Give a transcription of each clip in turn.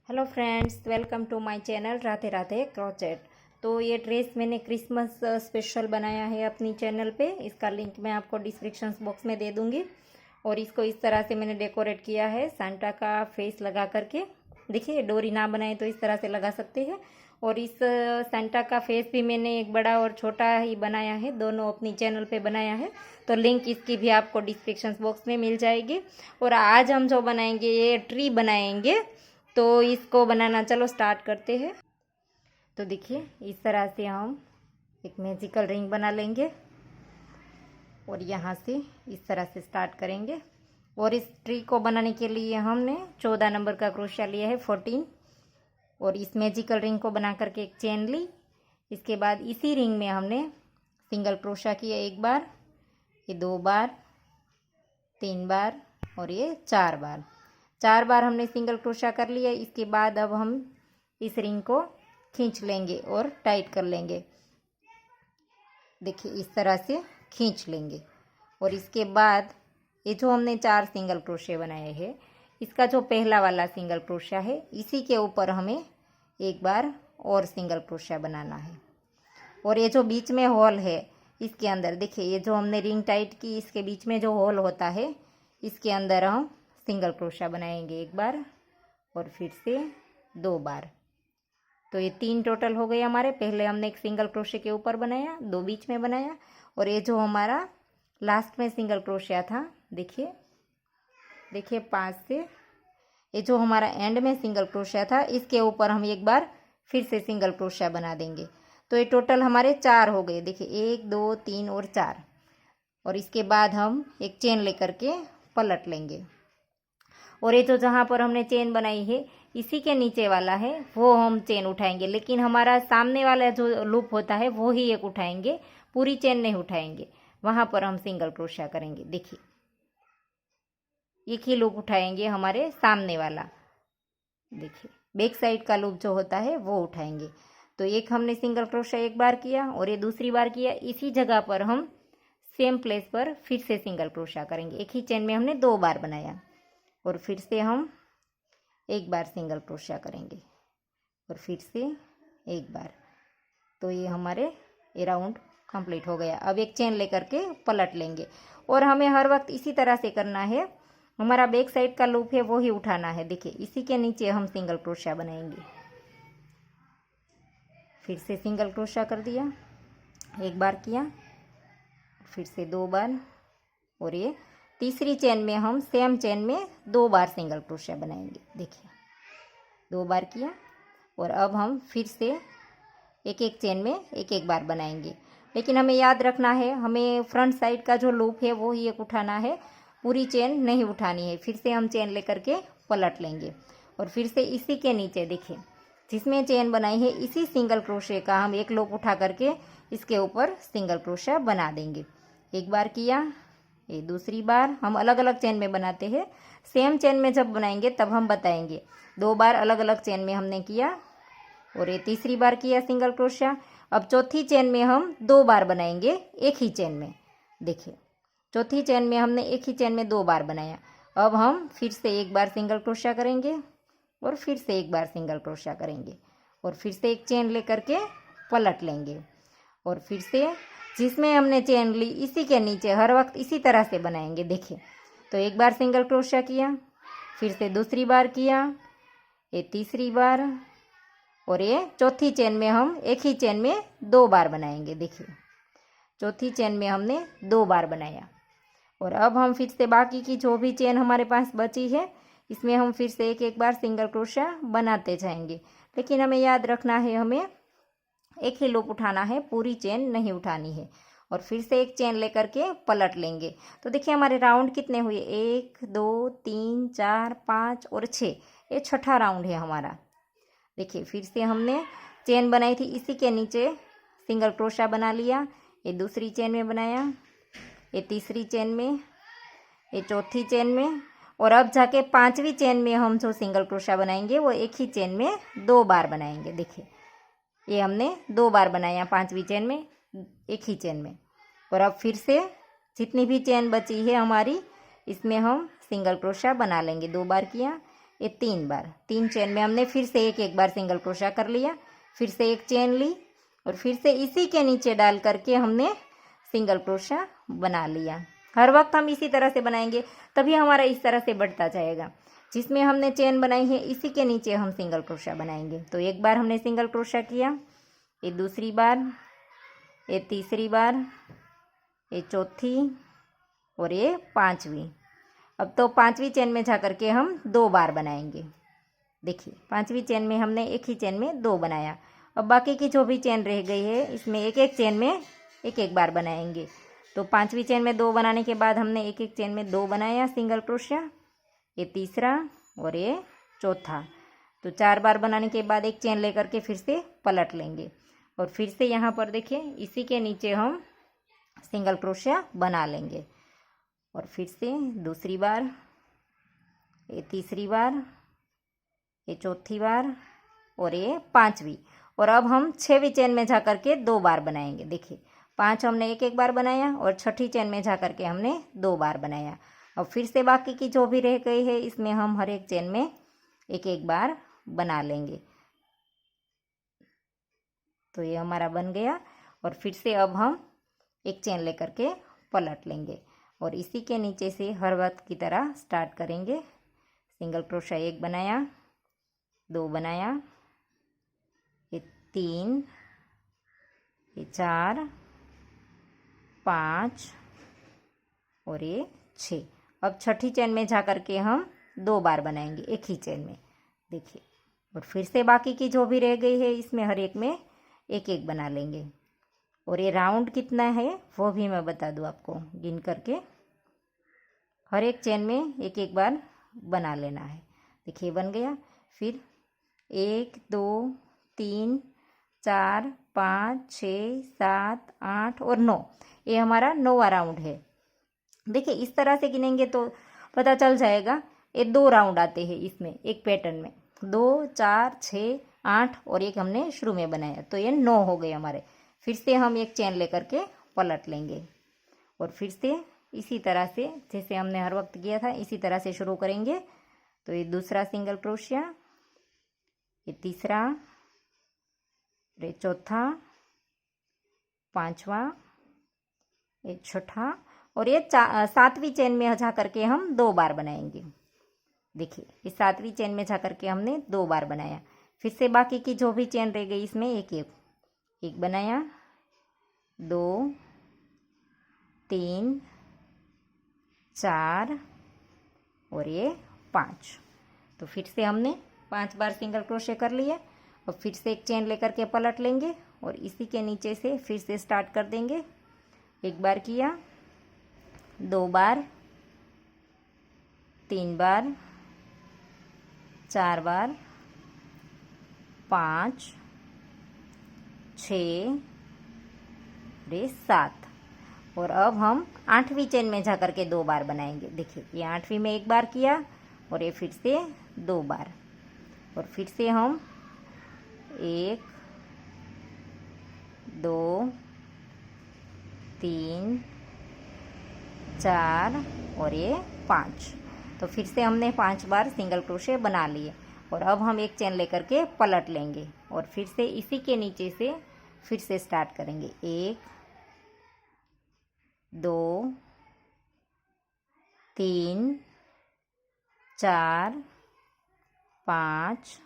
Hello friends, welcome to my channel Radhe Radhe crochet. तो ये dress मैंने क्रिसमस स्पेशल बनाया है अपनी चैनल पे। इसका लिंक मैं आपको डिस्क्रिप्शन बॉक्स में दे दूंगी। और इसको इस तरह से मैंने डेकोरेट किया है सांता का फेस लगा करके। देखिए, डोरी ना बनाए तो इस तरह से लगा सकते हैं। और इस सांता का फेस भी मैंने एक बड़ा और छोटा ही बनाया है, दोनों अपनी चैनल पे बनाया है। तो लिंक इसकी भी आपको डिस्क्रिप्शन बॉक्स में मिल जाएगी। और आज हम जो बनाएंगे, ये ट्री बनाएंगे। तो इसको बनाना चलो स्टार्ट करते हैं। तो देखिए, इस तरह से हम एक मैजिकल रिंग बना लेंगे और यहाँ से इस तरह से स्टार्ट करेंगे। और इस ट्री को बनाने के लिए हमने 14 नंबर का क्रोशिया लिया है, 14। और इस मैजिकल रिंग को बना करके एक चेन ली। इसके बाद इसी रिंग में हमने सिंगल क्रोशिया किया, एक बार, ये 2 बार, 3 बार और ये 4 बार। 4 बार हमने सिंगल क्रोशिया कर लिया। इसके बाद अब हम इस रिंग को खींच लेंगे और टाइट कर लेंगे। देखिए, इस तरह से खींच लेंगे। और इसके बाद ये जो हमने 4 सिंगल क्रोशिया बनाए हैं, इसका जो पहला वाला सिंगल क्रोशिया है, इसी के ऊपर हमें एक बार और सिंगल क्रोशिया बनाना है। और ये जो बीच में होल है, इसके अंदर देखिए, ये जो हमने रिंग टाइट की, इसके बीच में जो होल होता है, इसके अंदर हम सिंगल क्रोशिया बनाएंगे, एक बार और फिर से 2 बार। तो ये 3 टोटल हो गए हमारे। पहले हमने एक सिंगल क्रोशिया के ऊपर बनाया, 2 बीच में बनाया, और ये जो हमारा लास्ट में सिंगल क्रोशिया था, देखिए देखिए 5 से, ये जो हमारा एंड में सिंगल क्रोशिया था, इसके ऊपर हम एक बार फिर से सिंगल क्रोशिया बना देंगे। तो ये टोटल हमारे 4 हो गए। देखिए, 1 2 3 और 4। और इसके बाद हम एक चेन लेकर के पलट लेंगे। और ये जो जहाँ पर हमने चेन बनाई है, इसी के नीचे वाला है, वो हम चेन उठाएंगे। लेकिन हमारा सामने वाला जो लूप होता है, वो ही एक उठाएंगे, पूरी चेन नहीं उठाएंगे। वहाँ पर हम सिंगल क्रोशिया करेंगे। देखिए, एक ही लूप उठाएंगे, हमारे सामने वाला। देखिए, बैक साइड का लूप जो होता है वो उठाएंगे। तो एक हमने सिंगल क्रोशिया एक बार किया और ये दूसरी बार किया। इसी जगह पर हम सेम प्लेस पर फिर से सिंगल क्रोशिया करेंगे। एक ही चेन में हमने 2 बार बनाया और फिर से हम एक बार सिंगल क्रोशिया करेंगे और फिर से एक बार। तो ये हमारे ये राउंड कंप्लीट हो गया। अब एक चेन लेकर के पलट लेंगे। और हमें हर वक्त इसी तरह से करना है। हमारा बैक साइड का लूप है, वो ही उठाना है। देखिए, इसी के नीचे हम सिंगल क्रोशिया बनाएंगे। फिर से सिंगल क्रोशिया कर दिया, एक बार किया, फिर से 2 बार, और ये तीसरी चेन में हम सेम चेन में 2 बार सिंगल क्रोशिया बनाएंगे। देखिए, 2 बार किया। और अब हम फिर से एक एक चेन में एक एक बार बनाएंगे। लेकिन हमें याद रखना है, हमें फ्रंट साइड का जो लूप है वो ही एक उठाना है, पूरी चेन नहीं उठानी है। फिर से हम चेन लेकर के पलट लेंगे और फिर से इसी के नीचे, देखिए, जिसमें चेन बनाई है, इसी सिंगल क्रोशिया का हम एक लूप उठा करके इसके ऊपर सिंगल क्रोशिया बना देंगे। एक बार किया, ये दूसरी बार। हम अलग अलग चेन में बनाते हैं, सेम चेन में जब बनाएंगे तब हम बताएंगे। 2 बार अलग अलग चेन में हमने किया और ये तीसरी बार किया सिंगल क्रोशिया। अब चौथी चेन में हम 2 बार बनाएंगे एक ही चेन में। देखिए, चौथी चेन में हमने एक ही चेन में 2 बार बनाया। अब हम फिर से एक बार सिंगल क्रोशिया करेंगे और फिर से एक बार सिंगल क्रोशिया करेंगे और फिर से एक चेन लेकर के पलट लेंगे। और फिर से जिसमें हमने चेन ली, इसी के नीचे हर वक्त इसी तरह से बनाएंगे। देखिए, तो एक बार सिंगल क्रोशिया किया, फिर से दूसरी बार किया, ये तीसरी बार, और ये चौथी चेन में हम एक ही चेन में 2 बार बनाएंगे। देखिए, चौथी चेन में हमने 2 बार बनाया। और अब हम फिर से बाकी की जो भी चेन हमारे पास बची है, इसमें हम फिर से एक एक बार सिंगल क्रोशिया बनाते जाएंगे। लेकिन हमें याद रखना है, हमें एक ही लूप उठाना है, पूरी चेन नहीं उठानी है। और फिर से एक चेन लेकर के पलट लेंगे। तो देखिए, हमारे राउंड कितने हुए, 1 2 3 4 5 और 6। ये छठा राउंड है हमारा। देखिए, फिर से हमने चेन बनाई थी, इसी के नीचे सिंगल क्रोशिया बना लिया। ये दूसरी चेन में बनाया, ये तीसरी चेन में, ये चौथी चेन में, और अब जाके 5वीं चेन में हम जो सिंगल क्रोशिया बनाएंगे, वो एक ही चेन में 2 बार बनाएंगे। देखिए, ये हमने 2 बार बनाया 5वीं चेन में, एक ही चेन में। और अब फिर से जितनी भी चेन बची है हमारी, इसमें हम सिंगल क्रोशिया बना लेंगे। 2 बार किया, ये 3 बार, 3 चेन में हमने फिर से एक बार सिंगल क्रोशिया कर लिया, फिर से एक चेन ली और फिर से इसी के नीचे डाल करके हमने सिंगल क्रोशिया बना लिया। हर वक्त हम इसी तरह से बनाएंगे, तभी हमारा इस तरह से बढ़ता जाएगा। जिसमें हमने चेन बनाई है इसी के नीचे हम सिंगल क्रोशिया बनाएंगे। तो एक बार हमने सिंगल क्रोशिया किया, ये दूसरी बार, ये तीसरी बार, ये चौथी और ये पांचवी। अब तो पांचवी चेन में जा करके हम 2 बार बनाएंगे। देखिए पांचवी चेन में हमने एक ही चेन में 2 बनाया। अब बाकी की जो भी चेन रह गई है इसमें एक चेन में एक बार बनाएंगे। तो पांचवी चेन में 2 बनाने के बाद हमने एक चेन में 2 बनाया सिंगल क्रोशिया, ये तीसरा और ये चौथा। तो 4 बार बनाने के बाद एक चेन लेकर के फिर से पलट लेंगे और फिर से यहाँ पर देखिए इसी के नीचे हम सिंगल क्रोशिया बना लेंगे। और फिर से दूसरी बार, ये तीसरी बार, ये चौथी बार और ये पांचवी। और अब हम 6वीं चेन में जा करके 2 बार बनाएंगे। देखिए 5 हमने एक बार बनाया और 6ठी चेन में जा करके हमने 2 बार बनाया। अब फिर से बाकी की जो भी रह गई है इसमें हम हर एक चेन में एक बार बना लेंगे। तो ये हमारा बन गया। और फिर से अब हम एक चेन लेकर के पलट लेंगे और इसी के नीचे से हर वक्त की तरह स्टार्ट करेंगे। सिंगल क्रोशिया 1 बनाया, 2 बनाया, ये 3, ये 4, 5 और ये 6। अब 6ठी चेन में जा करके हम 2 बार बनाएंगे एक ही चेन में। देखिए और फिर से बाकी की जो भी रह गई है इसमें हर एक में एक बना लेंगे। और ये राउंड कितना है वो भी मैं बता दूँ आपको, गिन करके हर एक चेन में एक बार बना लेना है। देखिए बन गया। फिर 1 2 3 4 5 6 7 8 और 9, ये हमारा 9वां राउंड है। देखिए इस तरह से गिनेंगे तो पता चल जाएगा। ये 2 राउंड आते हैं इसमें एक पैटर्न में, 2 4 6 8 और एक हमने शुरू में बनाया, तो ये 9 हो गए हमारे। फिर से हम एक चेन लेकर के पलट लेंगे और फिर से इसी तरह से जैसे हमने हर वक्त किया था इसी तरह से शुरू करेंगे। तो ये दूसरा सिंगल क्रोशिया, ये तीसरा, ये चौथा, पांचवा, ये छठा और ये 7वीं चेन में जा करके हम 2 बार बनाएंगे। देखिए इस 7वीं चेन में जा करके हमने 2 बार बनाया। फिर से बाकी की जो भी चेन रह गई इसमें एक बनाया, 2 3 4 और ये 5। तो फिर से हमने 5 बार सिंगल क्रोशे कर लिए और फिर से एक चेन लेकर के पलट लेंगे और इसी के नीचे से फिर से स्टार्ट कर देंगे। एक बार किया, 2 बार, 3 बार, 4 बार, 5 6 7 और अब हम 8वीं चेन में जा करके 2 बार बनाएंगे। देखिए ये 8वीं में एक बार किया और ये फिर से 2 बार और फिर से हम 1 2 3 4 और ये 5। तो फिर से हमने 5 बार सिंगल क्रोशे बना लिए और अब हम एक चेन लेकर के पलट लेंगे और फिर से इसी के नीचे से फिर से स्टार्ट करेंगे। 1 2 3 4 5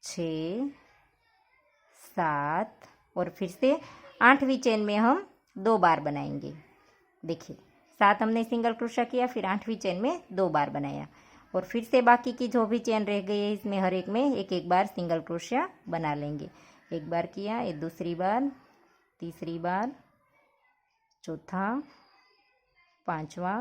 6 7 और फिर से 8वीं चेन में हम 2 बार बनाएंगे। देखिए 7 हमने सिंगल क्रोशा किया, फिर 8वीं चेन में 2 बार बनाया और फिर से बाकी की जो भी चेन रह गई है इसमें हर एक में एक बार सिंगल क्रोशिया बना लेंगे। एक बार किया, ये दूसरी बार, तीसरी बार, चौथा, पांचवा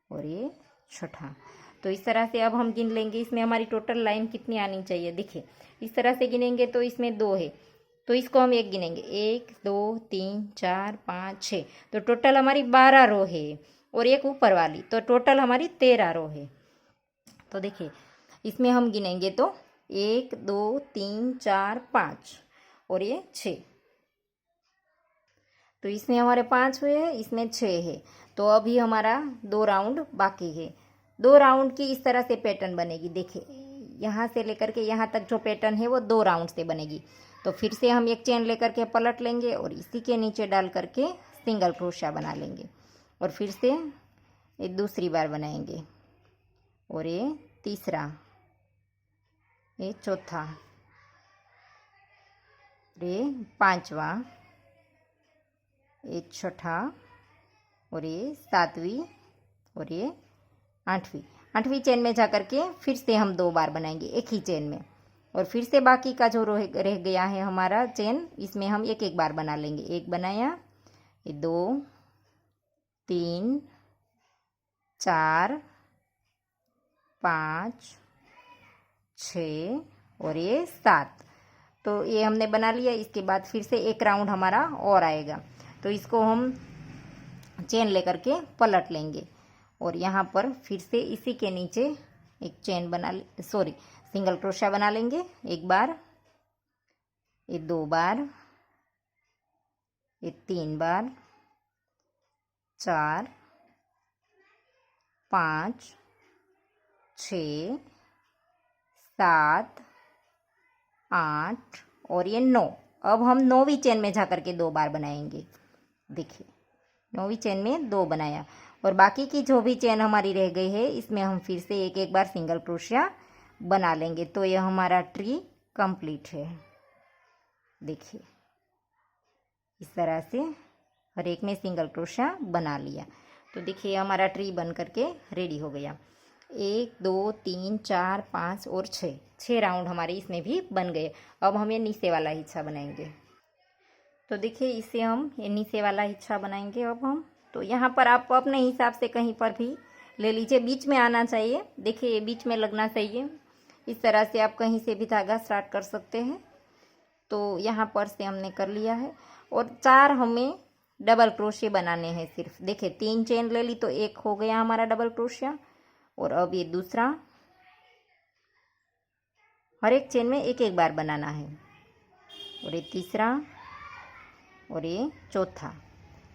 और ये छठा। तो इस तरह से अब हम गिन लेंगे इसमें हमारी टोटल लाइन कितनी आनी चाहिए। देखिए इस तरह से गिनेंगे तो इसमें 2 है तो इसको हम 1 गिनेंगे, 1 2 3 4 5 6। तो टोटल हमारी 12 रो है और एक ऊपर वाली, तो टोटल हमारी 13 रो है। तो देखिए इसमें हम गिनेंगे तो 1 2 3 4 5 और ये 6। तो इसमें हमारे 5 हुए हैं, इसमें 6 है। तो अभी हमारा 2 राउंड बाकी है। 2 राउंड की इस तरह से पैटर्न बनेगी। देखिए यहाँ से लेकर के यहाँ तक जो पैटर्न है वो 2 राउंड से बनेगी। तो फिर से हम एक चेन लेकर के पलट लेंगे और इसी के नीचे डाल करके सिंगल क्रोशिया बना लेंगे और फिर से ये दूसरी बार बनाएंगे और ये तीसरा, ये चौथा, ये पांचवा, ये छठा और ये सातवीं और ये आठवीं चेन में जा करके फिर से हम 2 बार बनाएंगे एक ही चेन में और फिर से बाकी का जो रह गया है हमारा चेन, इसमें हम एक एक बार बना लेंगे। एक बनाया, ये 2, 3, 4, 5, 6 और ये 7। तो ये हमने बना लिया। इसके बाद फिर से एक राउंड हमारा और आएगा, तो इसको हम चेन लेकर के पलट लेंगे और यहाँ पर फिर से इसी के नीचे एक चेन सिंगल क्रोशिया बना लेंगे। एक बार, ये 2 बार, ये 3 बार, 4, 5, 6, 7, 8 और ये 9। अब हम 9वीं चेन में जा करके 2 बार बनाएंगे। देखिए 9वीं चेन में 2 बनाया और बाकी की जो भी चेन हमारी रह गई है इसमें हम फिर से एक एक बार सिंगल क्रोशिया बना लेंगे। तो ये हमारा ट्री कंप्लीट है। देखिए इस तरह से हर एक में सिंगल क्रोशिया बना लिया। तो देखिए हमारा ट्री बन करके रेडी हो गया। 1 2 3 4 5 और 6 राउंड हमारे इसमें भी बन गए। अब हम ये नीचे वाला हिस्सा बनाएंगे। तो देखिए इसे हम ये नीचे वाला हिस्सा बनाएंगे। अब हम तो यहाँ पर आप अपने हिसाब से कहीं पर भी ले लीजिए, बीच में आना चाहिए। देखिए ये बीच में लगना चाहिए। इस तरह से आप कहीं से भी धागा स्टार्ट कर सकते हैं। तो यहाँ पर से हमने कर लिया है और 4 हमें डबल क्रोशिया बनाने हैं सिर्फ। देखिए 3 चेन ले ली तो 1 हो गया हमारा डबल क्रोशिया और अब ये दूसरा, हर एक चेन में एक एक बार बनाना है और ये तीसरा और ये चौथा।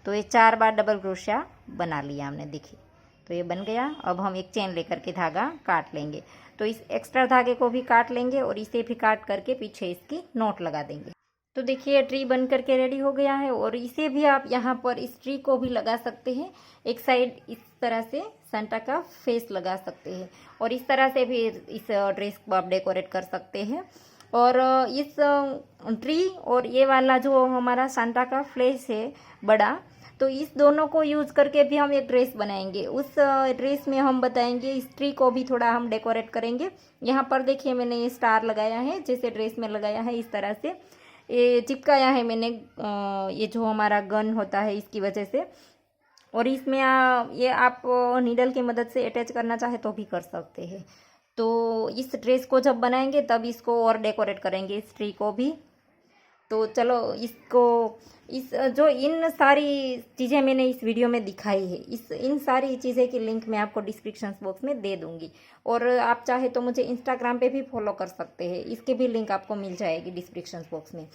तो ये 4 बार डबल क्रोशिया बना लिया हमने। देखिए तो ये बन गया। अब हम एक चेन लेकर के धागा काट लेंगे। तो इस एक्स्ट्रा धागे को भी काट लेंगे और इसे भी काट करके पीछे इसकी नोट लगा देंगे। तो देखिए ट्री बन करके रेडी हो गया है और इसे भी आप यहाँ पर इस ट्री को भी लगा सकते हैं। एक साइड इस तरह से सांता का फेस लगा सकते हैं और इस तरह से भी इस ड्रेस को आप डेकोरेट कर सकते हैं। और इस ट्री और ये वाला जो हमारा सांता का फ्लेस है बड़ा, तो इस दोनों को यूज करके भी हम एक ड्रेस बनाएंगे। उस ड्रेस में हम बताएंगे, इस ट्री को भी थोड़ा हम डेकोरेट करेंगे। यहाँ पर देखिए मैंने ये स्टार लगाया है जैसे ड्रेस में लगाया है, इस तरह से ये चिपकाया है मैंने, ये जो हमारा गन होता है इसकी वजह से। और इसमें ये आप नीडल की मदद से अटैच करना चाहे तो भी कर सकते हैं। तो इस ड्रेस को जब बनाएंगे तब इसको और डेकोरेट करेंगे, इस ट्री को भी। तो चलो जो इन सारी चीज़ें मैंने इस वीडियो में दिखाई है, इन सारी चीज़ें की लिंक मैं आपको डिस्क्रिप्शन बॉक्स में दे दूंगी। और आप चाहे तो मुझे इंस्टाग्राम पे भी फॉलो कर सकते हैं, इसकी भी लिंक आपको मिल जाएगी डिस्क्रिप्शन बॉक्स में।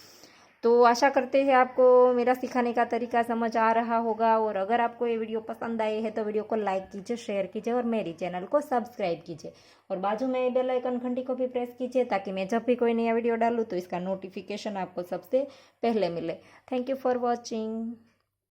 तो आशा करते हैं आपको मेरा सिखाने का तरीका समझ आ रहा होगा। और अगर आपको ये वीडियो पसंद आई है तो वीडियो को लाइक कीजिए, शेयर कीजिए और मेरी चैनल को सब्सक्राइब कीजिए और बाजू में बेल आइकन घंटी को भी प्रेस कीजिए ताकि मैं जब भी कोई नया वीडियो डालूँ तो इसका नोटिफिकेशन आपको सबसे पहले मिले। Thank you for watching.